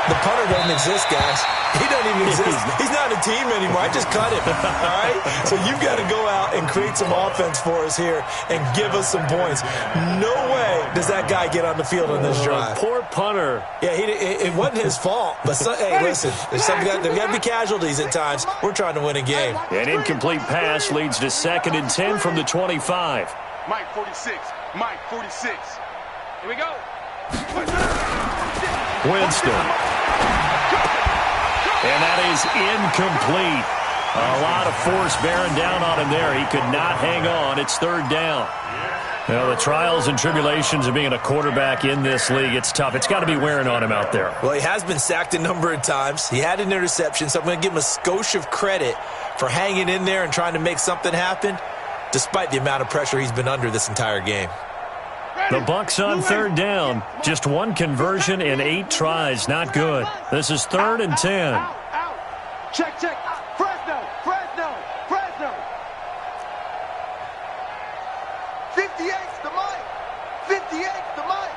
The punter doesn't exist, guys. He doesn't even exist. He's not a team anymore. I just cut him, all right? So you've got to go out and create some offense for us here and give us some points. No way does that guy get on the field on this drive. Poor punter. Yeah, it wasn't his fault. But, hey, listen, there's got to be casualties at times. We're trying to win a game. An incomplete pass leads to 2nd and 10 from the 25. Mike 46. Mike 46. Here we go. Winston. And that is incomplete. A lot of force bearing down on him there. He could not hang on. It's 3rd down. Well, the trials and tribulations of being a quarterback in this league, it's tough. It's got to be wearing on him out there. Well, he has been sacked a number of times. He had an interception, so I'm going to give him a skosh of credit for hanging in there and trying to make something happen, despite the amount of pressure he's been under this entire game. The Bucs on 3rd down. Just 1 conversion in 8 tries. Not good. This is 3rd and 10. Out. Check, check. Fresno. 58's the mic. 58's the mic.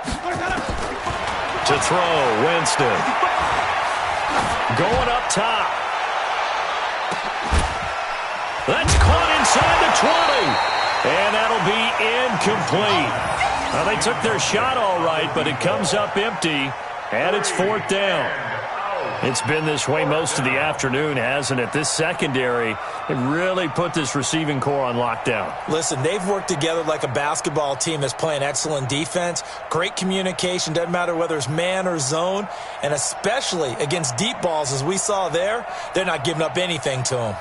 To throw, Winston. Going up top. That's caught inside the 20. And that'll be incomplete. Well, they took their shot all right, but it comes up empty, and it's 4th down. It's been this way most of the afternoon, hasn't it? This secondary, it really put this receiving core on lockdown. Listen, they've worked together like a basketball team that's playing excellent defense. Great communication, doesn't matter whether it's man or zone, and especially against deep balls, as we saw there, they're not giving up anything to them.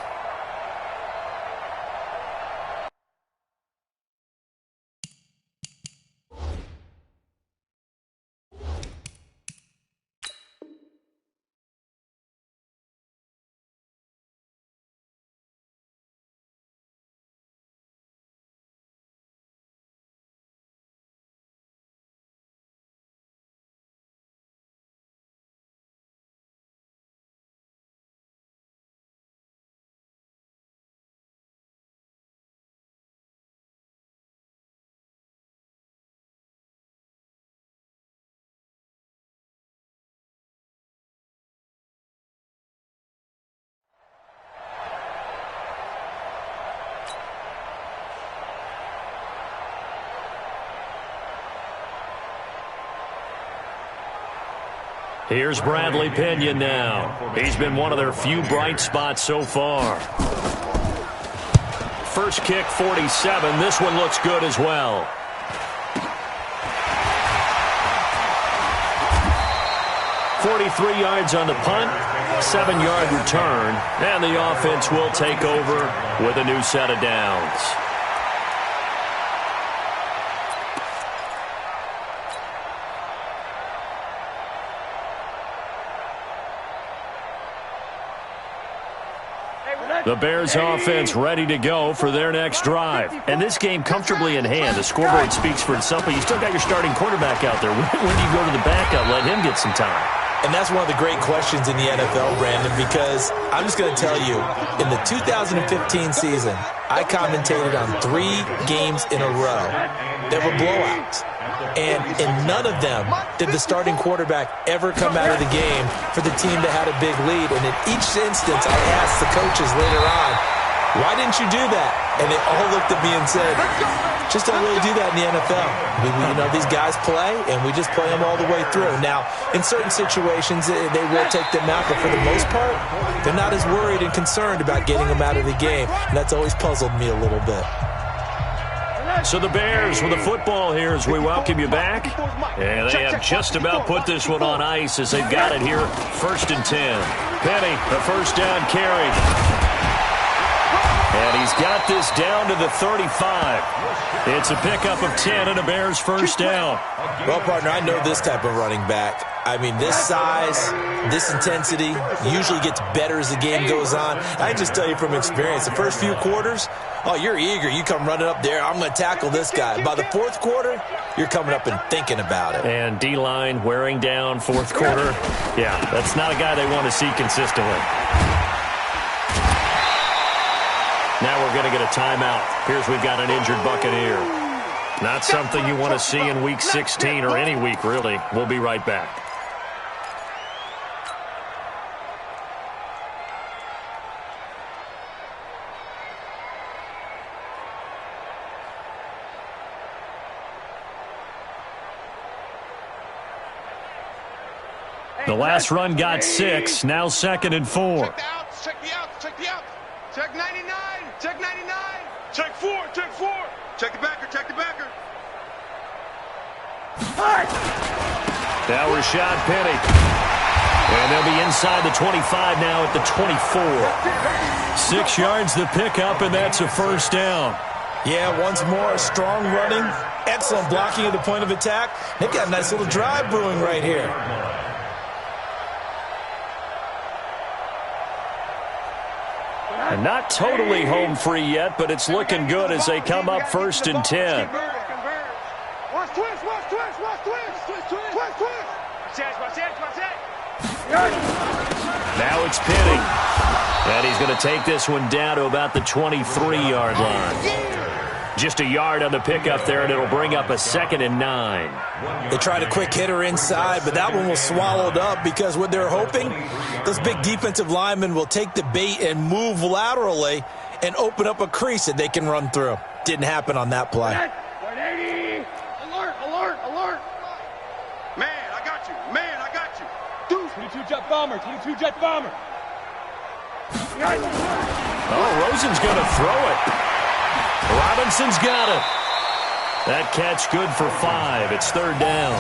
Here's Bradley Pinion now. He's been one of their few bright spots so far. First kick, 47. This one looks good as well. yards on the punt, 7-yard return, and the offense will take over with a new set of downs. The Bears offense ready to go for their next drive. And this game comfortably in hand. The scoreboard speaks for itself, but you still got your starting quarterback out there. When do you go to the backup, let him get some time? And that's one of the great questions in the NFL, Brandon, because I'm just going to tell you, in the 2015 season, I commentated on 3 games in a row that were blowouts. And in none of them did the starting quarterback ever come out of the game for the team that had a big lead. And in each instance, I asked the coaches later on, why didn't you do that? And they all looked at me and said, just don't really do that in the NFL. These guys play, and we just play them all the way through. Now, in certain situations, they will take them out, but for the most part, they're not as worried and concerned about getting them out of the game. And that's always puzzled me a little bit. So the Bears with the football here as we welcome you back. And they have just about put this one on ice as they've got it here, 1st and 10. Penny, the first down carry. And he's got this down to the 35. It's a pickup of 10 and a Bears first down. Well, partner, I know this type of running back. I mean, this size, this intensity usually gets better as the game goes on. I just tell you from experience, the first few quarters, oh, you're eager. You come running up there, I'm going to tackle this guy. By the 4th quarter, you're coming up and thinking about it. And D-line wearing down 4th quarter. Yeah, that's not a guy they want to see consistently. Now we're going to get a timeout. Here's we've got an injured Buccaneer. Not something you want to see in Week 16 or any week, really. We'll be right back. The last run got 6. Now 2nd and 4. Check the outs. Check the outs. Check the outs. Check 99. Check 99. Check 4. Check 4. Check the backer. Check the backer. Now Rashad Penny. And they'll be inside the 25 now at the 24. 6 yards the pickup, and that's a first down. Yeah, once more, strong running, excellent blocking at the point of attack. They've got a nice little drive brewing right here. And not totally home free yet, but it's looking good as they come up 1st and 10. Watch twist, watch twist, watch twist, twist, twist, twist, twist. Watch it, watch it. Now it's Penny. And he's going to take this one down to about the 23-yard line. Just a yard on the pickup there, and it'll bring up a 2nd and 9. They tried a quick hitter inside, but that one was swallowed up because what they're hoping, those big defensive linemen will take the bait and move laterally and open up a crease that they can run through. Didn't happen on that play. 180. Alert, alert, alert. Man, I got you. Man, I got you. 22 jet bomber, 22 jet bomber. Oh, Rosen's going to throw it. Robinson's got it. That catch good for 5. It's 3rd down.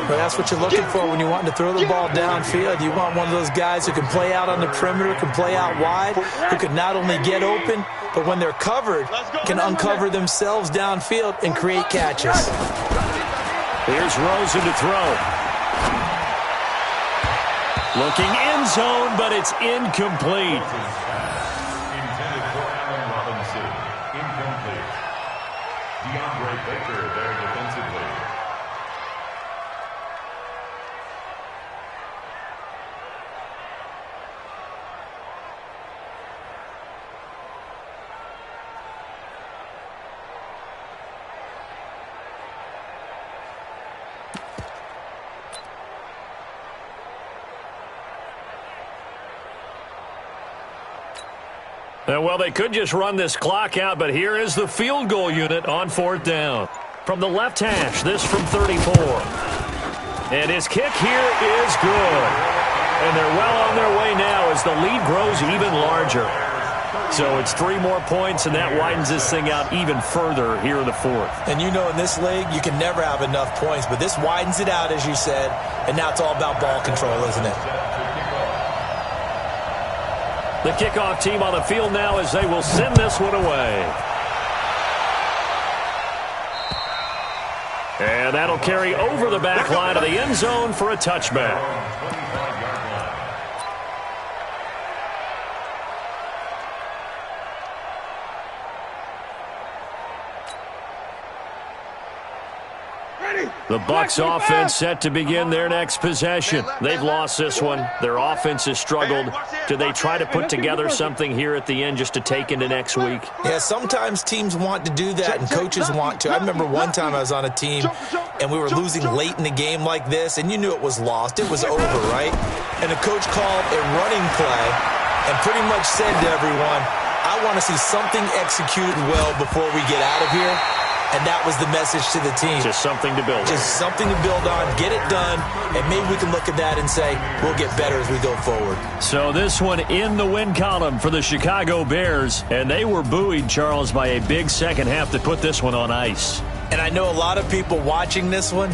Well, that's what you're looking for when you want to throw the ball downfield. You want one of those guys who can play out on the perimeter, can play out wide, who can not only get open, but when they're covered, can uncover themselves downfield and create catches. Here's Rosen to throw. Looking end zone, but it's incomplete. Well, they could just run this clock out, but here is the field goal unit on 4th down. From the left hash, this from 34. And his kick here is good. And they're well on their way now as the lead grows even larger. So it's 3 more points, and that widens this thing out even further here in the fourth. And you know, in this league, you can never have enough points, but this widens it out, as you said, and now it's all about ball control, isn't it? The kickoff team on the field now as they will send this one away. And that'll carry over the back line of the end zone for a touchback. The Bucs offense set to begin their next possession. They've lost this one. Their offense has struggled. Do they try to put together something here at the end just to take into next week? Yeah, sometimes teams want to do that and coaches want to. I remember one time I was on a team and we were losing late in the game like this, and you knew it was lost. It was over, right? And the coach called a running play and pretty much said to everyone, I want to see something executed well before we get out of here. And that was the message to the team. Just something to build on. Just something to build on, get it done, and maybe we can look at that and say, we'll get better as we go forward. So this one in the win column for the Chicago Bears, and they were buoyed, Charles, by a big second half that put this one on ice. And I know a lot of people watching this one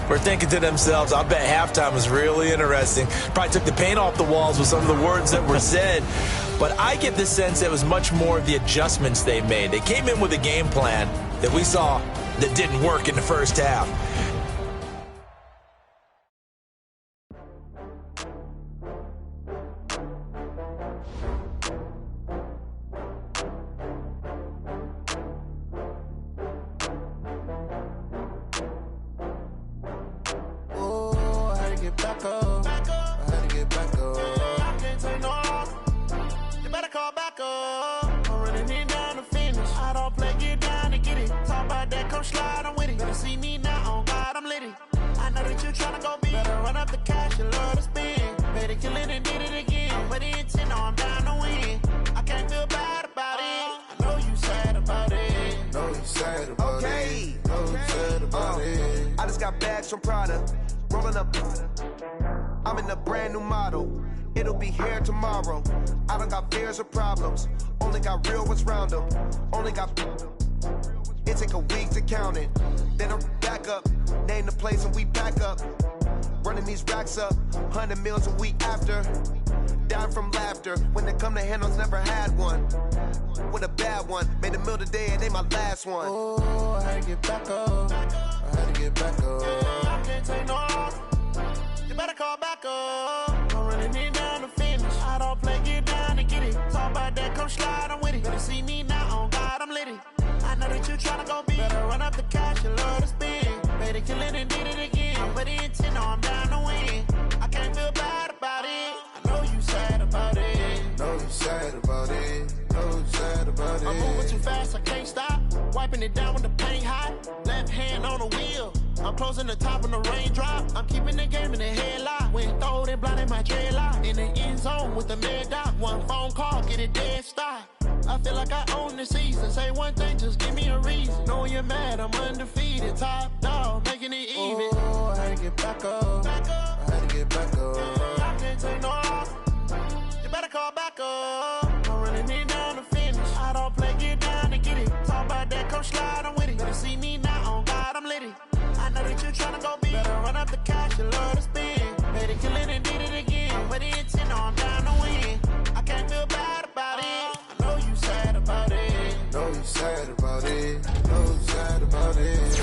were thinking to themselves, I bet halftime was really interesting. Probably took the paint off the walls with some of the words that were said. But I get the sense it was much more of the adjustments they made. They came in with a game plan that we saw that didn't work in the first half. Oh, I had to get back up. I had to get back up. I can't take no loss. You better call back up. I'm running it down to finish. I don't play, get down to get it. Talk about that, come slide, I'm with it. Better see me now, on God, I'm lit it. I know that you tryna go big. Better run up the cash, you love to spend. Better kill it and did it again. But the intent, no, I'm down to win. I can't feel bad about it. I know you sad about it. Know you sad about it. Know you sad about it. I just got bags from Prada. Rolling up. I'm in a brand new model. It'll be here tomorrow. I don't got fears or problems. Only got real ones round them. Only got. It take a week to count it. Then I'm back up. Name the place and we back up. Running these racks up. 100 meals a week after. Dying from laughter. When it come to handles, never had one. With a bad one. Made a meal today and they my last one. Oh, I had to get back up. I had to get back up. I can't take no loss. You better call back up. I'm running it down to finish. I don't play, get down to get it. Talk about that, come slide, I'm with it. Better see me now, on God, I'm lit it. I know that you tryna go big. Better run up the cash, you love to spend. Better kill it and did it again. But the intent, no, I'm down to win. I can't feel bad about it. I know you sad about it. Know you sad about it. Know you sad about it. I'm moving too fast, I can't stop. Wiping it down with the paint hot. Left hand on the wheel. I'm closing the top on the raindrop. I'm keeping the game in the headlock. When throwed and blinded my dreadlock. In the end zone with the mad dot. One phone call, get it dead stop. I feel like I own the season. Say one thing, just give me a reason. Knowing you're mad, I'm undefeated. Top dog, making it even. Oh, I had to get back up. I had to get back up. I can't take no loss. You better call back up. I'm running it down to finish. I don't play, get down to get it. Talk about that, come slide, I'm with it. Better see me now, on God, I'm lit it. I know that you tryna go big. Better run up the cash, you love to spend. Better kill it and did it again. But the intent, no, I'm down to win. I can't feel bad about it. I know you sad about it. Know you sad about it. Know you sad about it.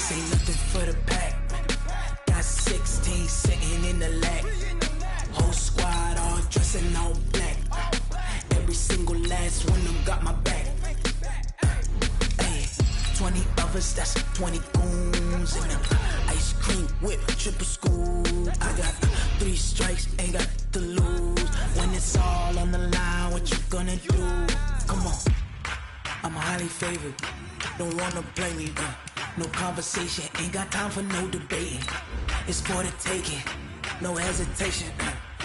This ain't nothing for the pack. Got 16 sitting in the lag. Whole squad all dressing all black. Every single last one of them got my back. Hey, 20 of us, that's 20 goons in them. Ice cream whip, triple scoop. I got 3 strikes, ain't got to lose. When it's all on the line, what you gonna do? Come on, I'm highly favored. Don't wanna play me, no conversation, ain't got time for no debating. It's for the taking, no hesitation.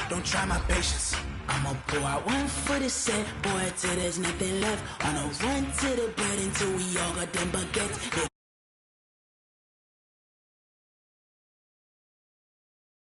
Don't try my patience. I'ma pour out one for the set, boy, till there's nothing left. On a run to the bread until we all got them baguettes.